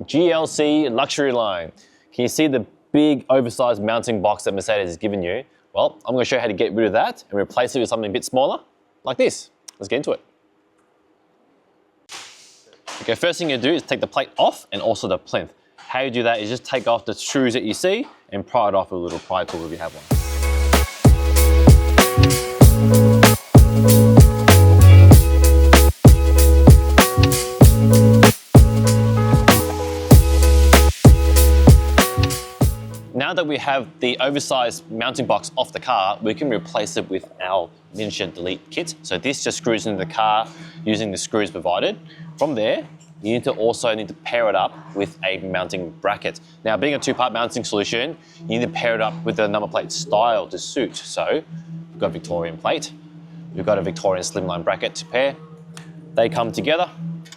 GLC luxury line. Can you see the big oversized mounting box that Mercedes has given you? Well, I'm going to show you how to get rid of that and replace it with something a bit smaller, like this. Let's get into it. Okay, first thing you do is take the plate off and also the plinth. How you do that is just take off the screws that you see and pry it off with a little pry tool if you have one. Now that we have the oversized mounting box off the car, we can replace it with our miniature delete kit. So this just screws into the car using the screws provided. From there, you need to pair it up with a mounting bracket. Now, being a two-part mounting solution, you need to pair it up with the number plate style to suit. So we've got a Victorian plate, we've got a Victorian slimline bracket to pair. They come together,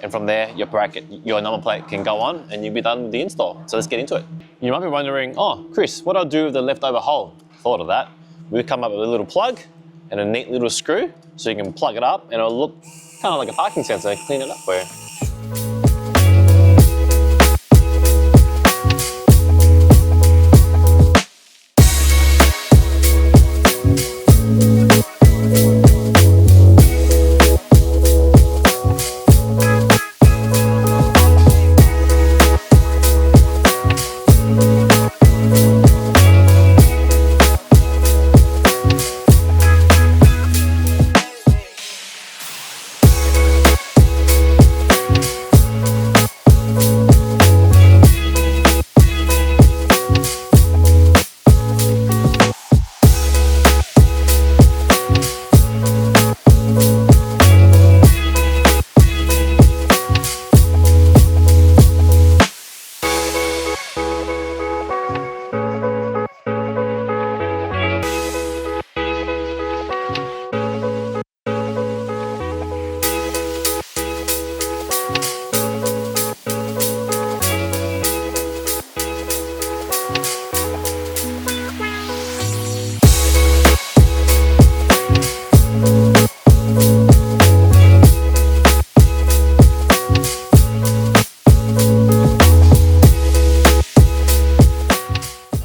and from there, your number plate can go on and you'll be done with the install. So let's get into it. You might be wondering, oh, Chris, what do I do with the leftover hole? Thought of that. We've come up with a little plug and a neat little screw so you can plug it up and it'll look kind of like a parking sensor. Clean it up for you.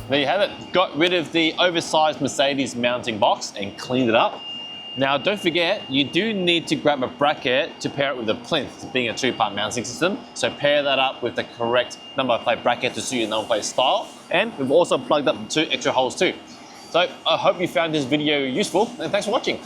There you have it. Got rid of the oversized Mercedes mounting box and cleaned it up. Now don't forget, you do need to grab a bracket to pair it with the plinth, being a two-part mounting system. So pair that up with the correct number plate bracket to suit your number plate style. And we've also plugged up 2 extra holes too. So I hope you found this video useful and thanks for watching.